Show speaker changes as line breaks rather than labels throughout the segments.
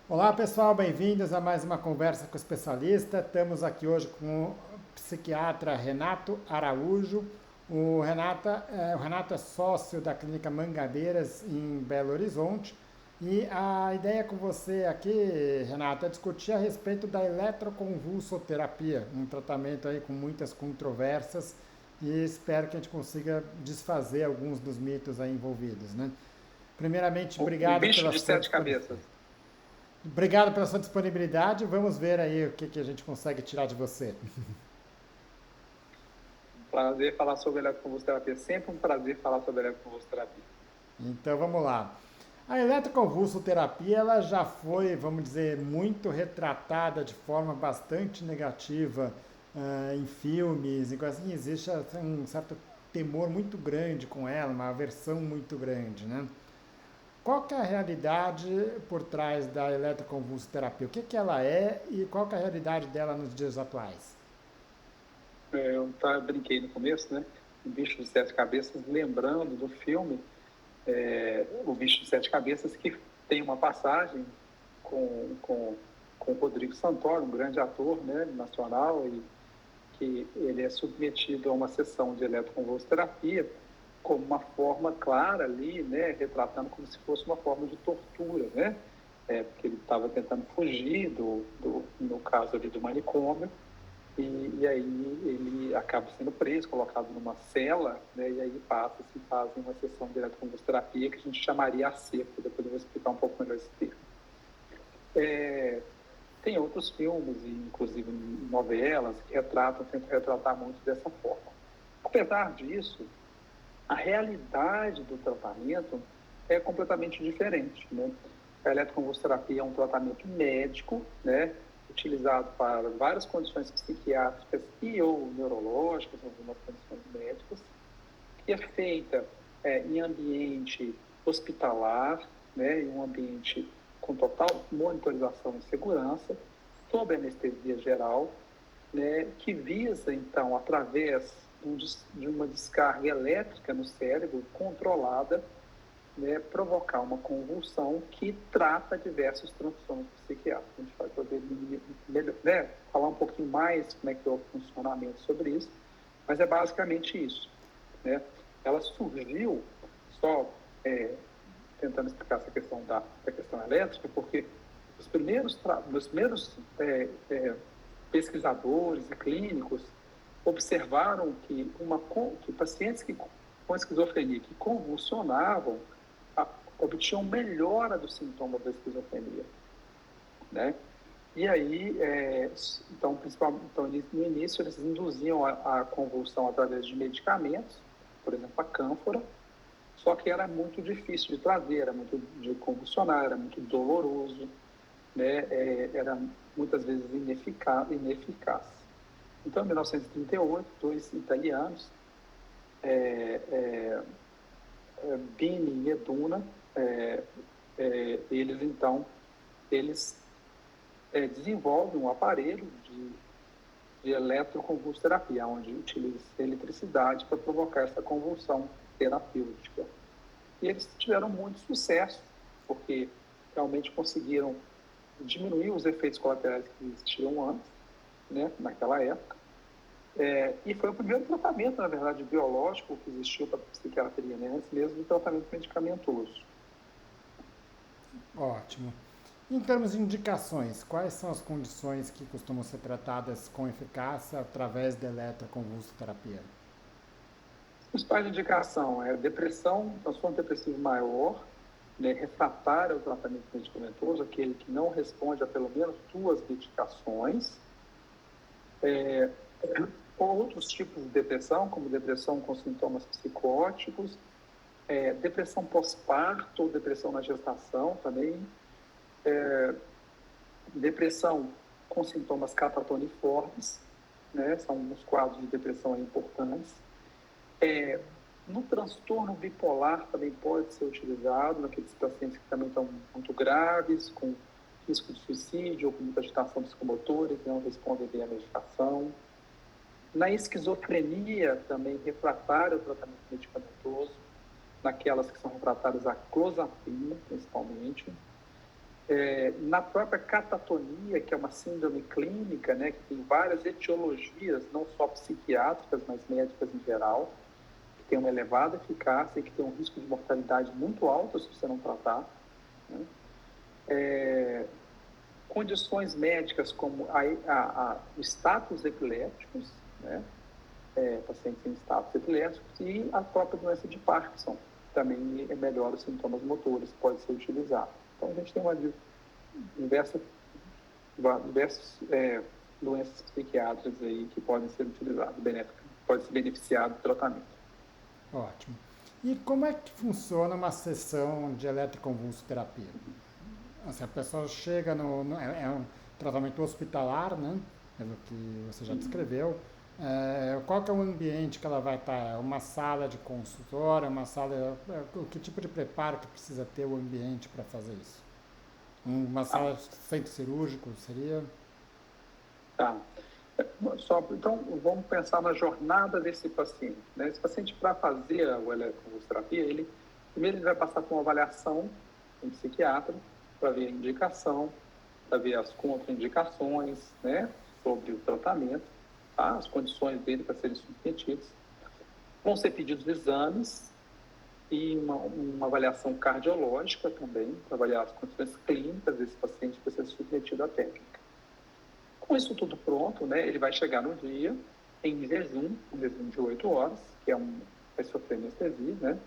Olá pessoal, bem-vindos a mais uma conversa com o especialista. Estamos aqui hoje com o psiquiatra Renato Araújo. O Renato é sócio da Clínica Mangabeiras em Belo Horizonte. E a ideia com você aqui, Renato, é discutir a respeito da eletroconvulsoterapia, um tratamento aí com muitas controvérsias e espero que a gente consiga desfazer alguns dos mitos aí envolvidos, né? Primeiramente,
O
obrigado
bicho
pela
de
sua
sete
disponibilidade.
cabeças.
Obrigado pela sua disponibilidade. Vamos ver aí o que a gente consegue tirar de você.
Um prazer falar sobre eletroconvulsoterapia. Sempre um prazer falar sobre eletroconvulsoterapia.
Então vamos lá. A eletroconvulsoterapia ela já foi, vamos dizer, muito retratada de forma bastante negativa em filmes, e assim, existe assim, um certo temor muito grande com ela, uma aversão muito grande, né? Qual que é a realidade por trás da eletroconvulsoterapia? O que ela é e qual que é a realidade dela nos dias atuais?
Brinquei no começo, né? O bicho de sete cabeças, lembrando do filme O Bicho de Sete Cabeças, que tem uma passagem com o Rodrigo Santoro, um grande ator, né, nacional, e que ele é submetido a uma sessão de eletroconvulsoterapia como uma forma clara ali, né, retratando como se fosse uma forma de tortura, né? Porque ele estava tentando fugir no caso ali do manicômio, e aí ele acaba sendo preso, colocado numa cela, né, e aí passa-se e fazem uma sessão de eletroconvulsoterapia que a gente chamaria a seco, depois eu vou explicar um pouco melhor esse termo. É, Tem outros filmes, e inclusive novelas, que tentam retratar muito dessa forma. Apesar disso, a realidade do tratamento é completamente diferente, né? A eletroconvulsoterapia é um tratamento médico, né? Utilizado para várias condições psiquiátricas e ou neurológicas, algumas condições médicas, que é feita em ambiente hospitalar, né? Em um ambiente com total monitorização e segurança, sob anestesia geral, né, que visa, então, através de uma descarga elétrica no cérebro controlada, né, provocar uma convulsão que trata diversos transtornos psiquiátricos. A gente vai poder né, falar um pouquinho mais como é que é o funcionamento sobre isso, mas é basicamente isso. Né? Ela surgiu, só tentando explicar essa questão da questão elétrica, porque os primeiros pesquisadores e clínicos observaram que pacientes com esquizofrenia que convulsionavam obtinham melhora do sintoma da esquizofrenia, né? E aí, então, no início, eles induziam a convulsão através de medicamentos, por exemplo, a cânfora, só que era muito difícil de trazer, era muito de convulsionar, era muito doloroso, né? Era muitas vezes ineficaz. Então, em 1938, dois italianos, Bini e Eduna, é, eles então eles desenvolvem um aparelho de eletroconvulsoterapia, onde utiliza eletricidade para provocar essa convulsão terapêutica. E eles tiveram muito sucesso, porque realmente conseguiram diminuir os efeitos colaterais que existiam antes, né, naquela época. E foi o primeiro tratamento, na verdade, biológico que existiu para a psiquiatria, né, antes mesmo do tratamento medicamentoso.
Ótimo. Em termos de indicações, quais são as condições que costumam ser tratadas com eficácia através da eletroconvulsoterapia?
Os principais de indicação é depressão, transtorno depressivo maior, né, refratário ao tratamento medicamentoso, aquele que não responde a pelo menos duas medicações. É, Outros tipos de depressão, como depressão com sintomas psicóticos, depressão pós-parto ou depressão na gestação também, depressão com sintomas catatoniformes, né, são uns quadros de depressão importantes. No transtorno bipolar também pode ser utilizado naqueles pacientes que também estão muito graves, com risco de suicídio ou com muita agitação psicomotora, que não respondem bem à medicação. Na esquizofrenia, também refratária ao tratamento medicamentoso, naquelas que são refratárias à clozapina, principalmente. Na própria catatonia, que é uma síndrome clínica, né, que tem várias etiologias, não só psiquiátricas, mas médicas em geral, que tem uma elevada eficácia e que tem um risco de mortalidade muito alto se você não tratar, né? Condições médicas como o status epilépticos, né, pacientes em status epilépticos, e a própria doença de Parkinson, também melhora os sintomas motores, pode ser utilizado. Então, a gente tem diversas doenças psiquiátricas aí que podem ser utilizadas, pode se beneficiar do tratamento.
Ótimo. E como é que funciona uma sessão de eletroconvulsoterapia? Assim, a pessoa chega é um tratamento hospitalar, né? Pelo que você já descreveu. Qual que é o ambiente que ela vai estar? É uma sala de consultório, uma sala... Que tipo de preparo que precisa ter o ambiente para fazer isso? Uma sala de centro cirúrgico seria?
Tá. Então, vamos pensar na jornada desse paciente, né? Esse paciente, para fazer a eletroconvulsoterapia, primeiro ele vai passar por uma avaliação com um psiquiatra, para ver a indicação, para ver as contraindicações, né, sobre o tratamento, tá? As condições dele para serem submetidos. Vão ser pedidos exames e uma avaliação cardiológica também, para avaliar as condições clínicas desse paciente para ser submetido à técnica. Com isso tudo pronto, né, ele vai chegar no dia em jejum, um jejum de 8 horas, que vai sofrer anestesia, né,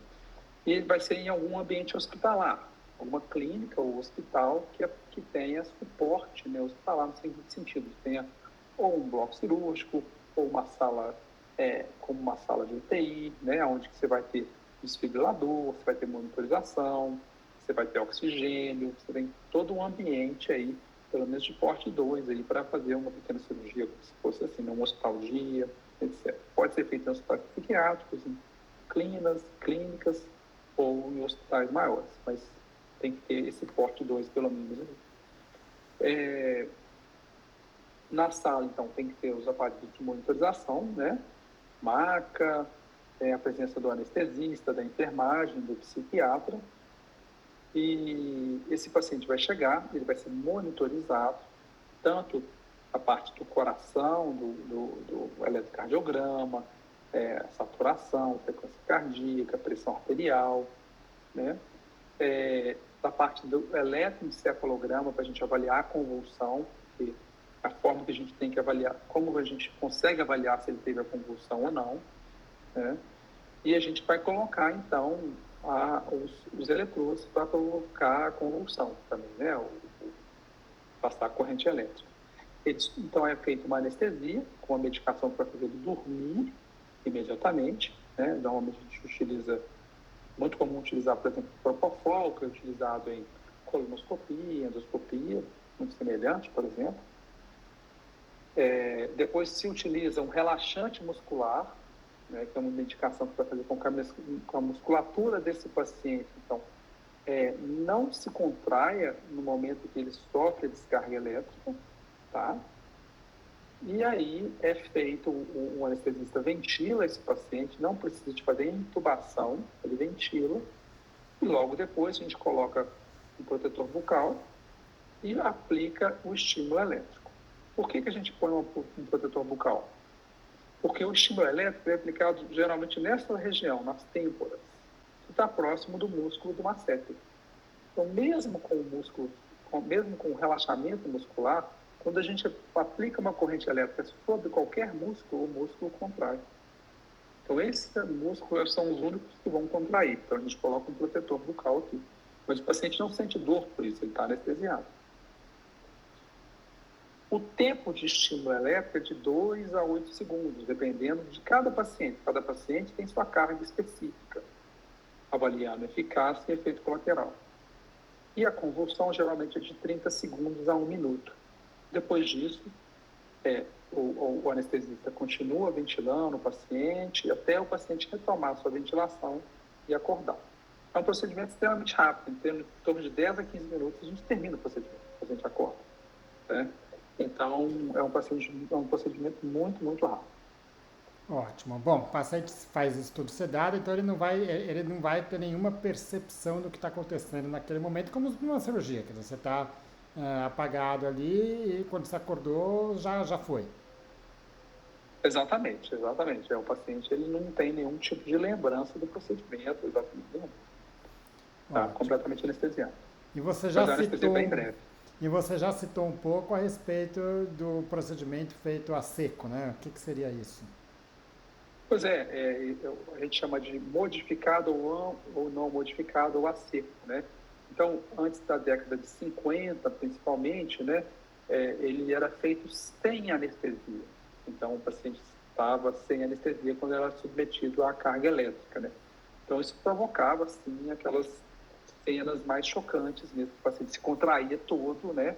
e ele vai ser em algum ambiente hospitalar, alguma clínica ou hospital que tenha suporte, né, hospitalar no seguinte sentido, tenha ou um bloco cirúrgico, ou uma sala, como uma sala de UTI, né, onde você vai ter desfibrilador, você vai ter monitorização, você vai ter oxigênio, você tem todo um ambiente aí, pelo menos de porte 2 aí, para fazer uma pequena cirurgia, como se fosse assim, num hospital dia, etc. Pode ser feito em hospitais psiquiátricos, em clínicas ou em hospitais maiores, mas tem que ter esse porte 2 pelo menos. Na sala, então, tem que ter os aparelhos de monitorização, né? Maca, a presença do anestesista, da enfermagem, do psiquiatra. E esse paciente vai chegar, ele vai ser monitorizado, tanto a parte do coração, do eletrocardiograma, saturação, frequência cardíaca, pressão arterial, né? Da parte do eletroencefalograma, para a gente avaliar a convulsão, que a forma que a gente tem que avaliar, como a gente consegue avaliar se ele teve a convulsão ou não, né? E a gente vai colocar, então, os eletrodos para provocar a convulsão também, né? Passar a corrente elétrica. Então, é feita uma anestesia com a medicação para fazer ele dormir imediatamente, né? Normalmente a gente utiliza, muito comum utilizar, por exemplo, propofol, que é utilizado em colonoscopia, endoscopia, muito semelhante, por exemplo. Depois se utiliza um relaxante muscular, né, que é uma medicação que vai fazer com que a musculatura desse paciente, então, não se contraia no momento que ele sofre a descarga elétrica, tá? E aí é feito, o anestesista ventila esse paciente, não precisa de fazer intubação, ele ventila, e logo depois a gente coloca um protetor bucal e aplica o estímulo elétrico. Por que a gente põe um protetor bucal? Porque o estímulo elétrico é aplicado geralmente nessa região, nas têmporas, que está próximo do músculo do masseter. Então, mesmo com o relaxamento muscular, quando a gente aplica uma corrente elétrica sobre qualquer músculo, o músculo contrai. Então, esses músculos são os únicos que vão contrair. Então, a gente coloca um protetor bucal aqui. Mas o paciente não sente dor por isso, ele está anestesiado. O tempo de estímulo elétrico é de 2 a 8 segundos, dependendo de cada paciente. Cada paciente tem sua carga específica, avaliando eficácia e efeito colateral. E a convulsão geralmente é de 30 segundos a 1 minuto. Depois disso, o anestesista continua ventilando o paciente até o paciente retomar sua ventilação e acordar. É um procedimento extremamente rápido, em torno de 10 a 15 minutos a gente termina o procedimento, o paciente acorda, né? Então, é um procedimento muito, muito rápido.
Ótimo. Bom, o paciente faz estudo sedado, então ele não vai ter nenhuma percepção do que está acontecendo naquele momento, como numa cirurgia. Quer dizer, você está apagado ali e quando você acordou já foi.
Exatamente, exatamente. O paciente ele não tem nenhum tipo de lembrança do procedimento, exatamente nenhum. Está
Ótimo.
completamente anestesiado.
E você já
Mas a anestesia é bem
citou,
breve.
e você já citou um pouco a respeito do procedimento feito a seco, né? O que seria isso?
Pois é, a gente chama de modificado ou não modificado ou a seco, né? Então, antes da década de 50, principalmente, né, ele era feito sem anestesia. Então, o paciente estava sem anestesia quando era submetido à carga elétrica, né? Então, isso provocava, sim, aquelas cenas mais chocantes mesmo, o paciente se contraía todo, né?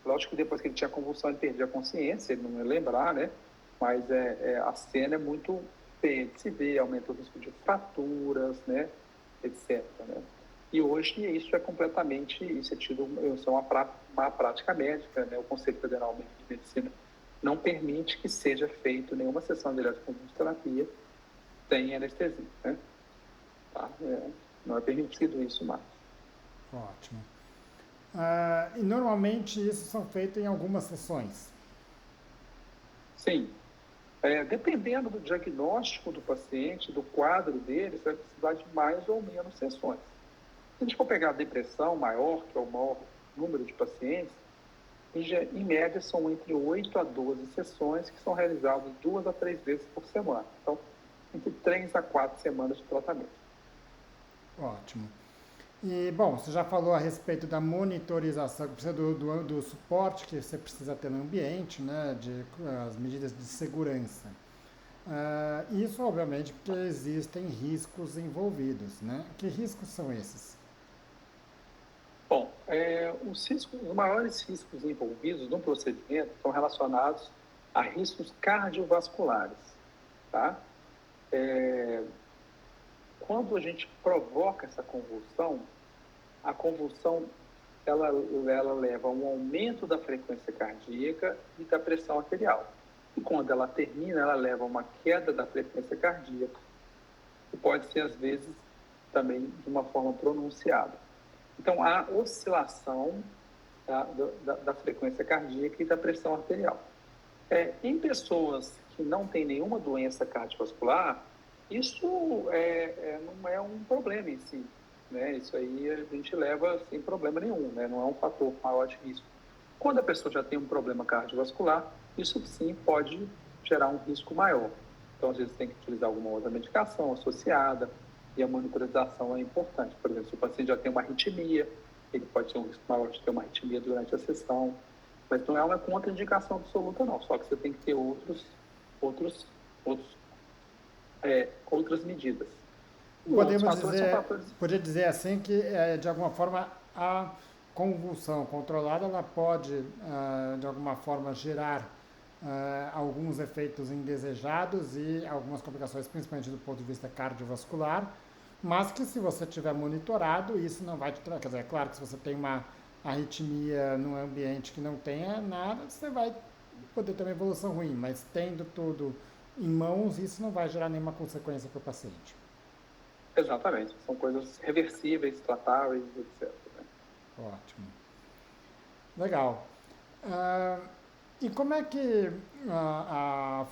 Lógico que depois que ele tinha convulsão, ele perdia a consciência, ele não ia lembrar, né? Mas a cena é muito feia de se ver, aumenta o risco de fraturas, né? Etc. Né? E hoje isso é completamente, isso é tido, isso é uma prática médica, né? O Conselho Federal de Medicina não permite que seja feito nenhuma sessão de eletroconvulsoterapia sem anestesia, né? Tá? Não é permitido isso mais.
Ótimo. E normalmente isso são feitos em algumas sessões.
Sim, dependendo do diagnóstico do paciente, do quadro dele, você vai precisar de mais ou menos sessões. Se a gente for pegar a depressão maior, que é o maior número de pacientes, em média são entre 8 a 12 sessões que são realizadas 2 a 3 vezes por semana. Então, entre 3 a 4 semanas de tratamento.
Ótimo. E, bom, você já falou a respeito da monitorização, que precisa do suporte que você precisa ter no ambiente, né, as medidas de segurança. Isso, obviamente, porque existem riscos envolvidos, né? Que riscos são esses?
Bom, os maiores riscos envolvidos no procedimento estão relacionados a riscos cardiovasculares, tá? Quando a gente provoca essa convulsão, a convulsão ela leva a um aumento da frequência cardíaca e da pressão arterial. E quando ela termina, ela leva a uma queda da frequência cardíaca, que pode ser, às vezes, também de uma forma pronunciada. Então, há oscilação da frequência cardíaca e da pressão arterial. Em pessoas que não têm nenhuma doença cardiovascular, isso não é um problema em si, né? Isso aí a gente leva sem problema nenhum, né? Não é um fator maior de risco. Quando a pessoa já tem um problema cardiovascular, isso sim pode gerar um risco maior. Então, às vezes, tem que utilizar alguma outra medicação associada e a monitorização é importante. Por exemplo, se o paciente já tem uma arritmia, ele pode ter um risco maior de ter uma arritmia durante a sessão. Mas não é uma contraindicação absoluta, não. Só que você tem que ter outros, outras medidas. Outros
Podemos
fatores são
dizer,
fatores.
poder dizer assim que, de alguma forma, a convulsão controlada, ela pode, de alguma forma, gerar alguns efeitos indesejados e algumas complicações, principalmente do ponto de vista cardiovascular, mas que se você tiver monitorado, isso não vai te trazer. Quer dizer, é claro que se você tem uma arritmia num ambiente que não tenha nada, você vai poder ter uma evolução ruim, mas tendo tudo em mãos, isso não vai gerar nenhuma consequência para o paciente.
Exatamente. São coisas reversíveis, tratáveis, etc. Né?
Ótimo. Legal. Ah, e como é que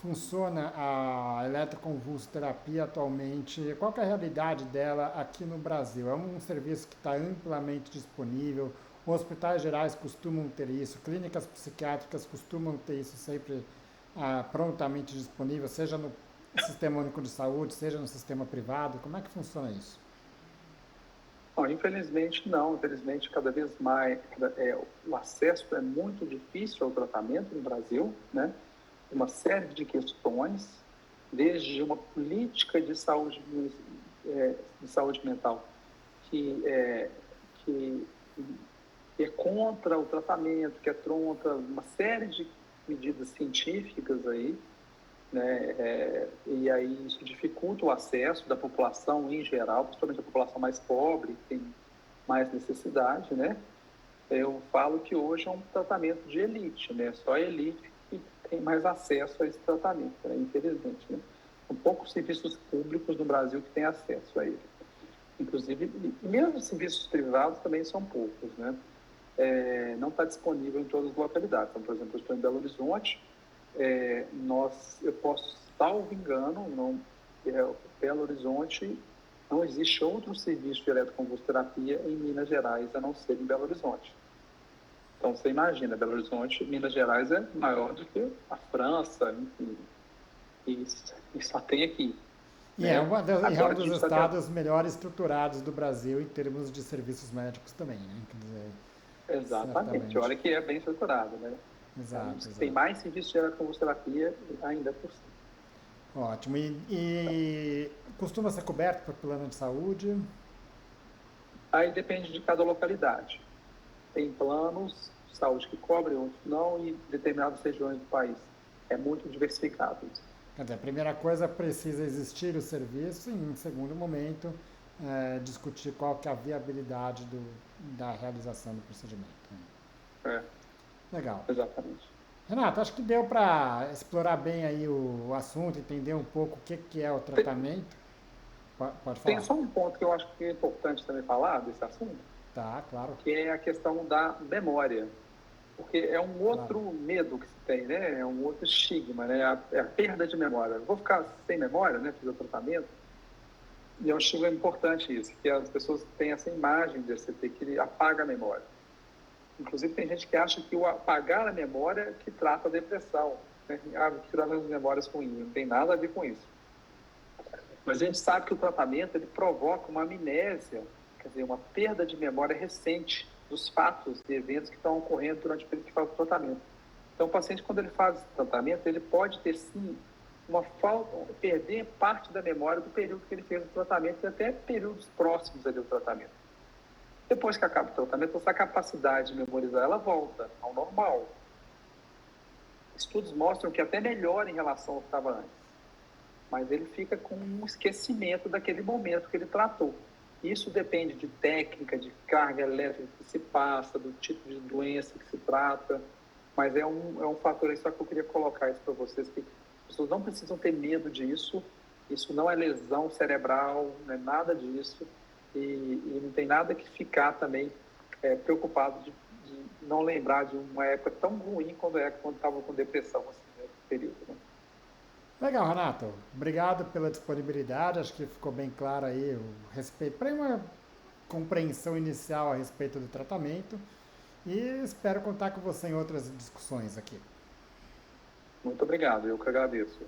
funciona a eletroconvulsoterapia atualmente? Qual que é a realidade dela aqui no Brasil? É um serviço que está amplamente disponível? Hospitais gerais costumam ter isso? Clínicas psiquiátricas costumam ter isso sempre prontamente disponível, seja no Sistema Único de Saúde, seja no sistema privado? Como é que funciona isso?
Não, infelizmente, não. Infelizmente, cada vez mais, o acesso é muito difícil ao tratamento no Brasil, né? Uma série de questões, desde uma política de saúde mental que é contra o tratamento, que é contra uma série de medidas científicas aí, né? E aí isso dificulta o acesso da população em geral, principalmente a população mais pobre, que tem mais necessidade, né? Eu falo que hoje é um tratamento de elite, né? Só a elite que tem mais acesso a esse tratamento, né? Infelizmente, né? São poucos serviços públicos no Brasil que têm acesso a ele. Inclusive, e mesmo os serviços privados também são poucos, né? Não está disponível em todas as localidades. Então, por exemplo, eu estou em Belo Horizonte, eu posso, salvo engano, Belo Horizonte, não existe outro serviço de eletroconvulsoterapia em Minas Gerais, a não ser em Belo Horizonte. Então, você imagina, Belo Horizonte, Minas Gerais é maior do que a França, enfim, e só tem aqui.
E
Né?
é um
Agora, a
dos
gente está
estados melhor estruturados do Brasil em termos de serviços médicos também, né? Quer dizer,
exatamente,
certamente.
olha que é bem estruturado, né?
Exato,
Tem
exato.
mais serviço de eletroconvulsoterapia ainda por cima.
Ótimo. E costuma ser coberto por plano de saúde?
Aí depende de cada localidade. Tem planos de saúde que cobrem, outros não, e determinadas regiões do país. É muito diversificado isso.
Quer dizer, a primeira coisa, precisa existir o serviço e, em segundo momento, discutir qual que é a viabilidade da realização do procedimento.
É,
Legal.
exatamente.
Renato, acho que deu para explorar bem aí o assunto, entender um pouco o que, que é o
Tem,
tratamento. Pode
tem
falar.
só um ponto que eu acho que é importante também falar desse assunto,
Tá, claro,
que é a questão da memória. Porque é um
claro.
outro medo que se tem, né? É um outro estigma, né? É a perda de memória. Eu vou ficar sem memória, né? Fazer o tratamento. E é um estigma importante isso, que as pessoas têm essa imagem de você ter que apagar a memória. Inclusive, tem gente que acha que o apagar a memória é que trata a depressão. Né? Vou tirar as memórias ruins. Não tem nada a ver com isso. Mas a gente sabe que o tratamento ele provoca uma amnésia, quer dizer, uma perda de memória recente dos fatos e eventos que estão ocorrendo durante o período que faz o tratamento. Então, o paciente, quando ele faz esse tratamento, ele pode ter, sim, uma falta, perder parte da memória do período que ele fez o tratamento e até períodos próximos ali do tratamento. Depois que acaba o tratamento, essa capacidade de memorizar, ela volta ao normal. Estudos mostram que até melhora em relação ao que estava antes. Mas ele fica com um esquecimento daquele momento que ele tratou. Isso depende de técnica, de carga elétrica que se passa, do tipo de doença que se trata, mas é um fator aí só que eu queria colocar isso para vocês, que as pessoas não precisam ter medo disso, isso não é lesão cerebral, não é nada disso, e não tem nada que ficar também preocupado de não lembrar de uma época tão ruim quando estava com depressão, assim, nesse período, né?
Legal, Renato. Obrigado pela disponibilidade. Acho que ficou bem claro aí o respeito, para uma compreensão inicial a respeito do tratamento. E espero contar com você em outras discussões aqui.
Muito obrigado, eu que agradeço.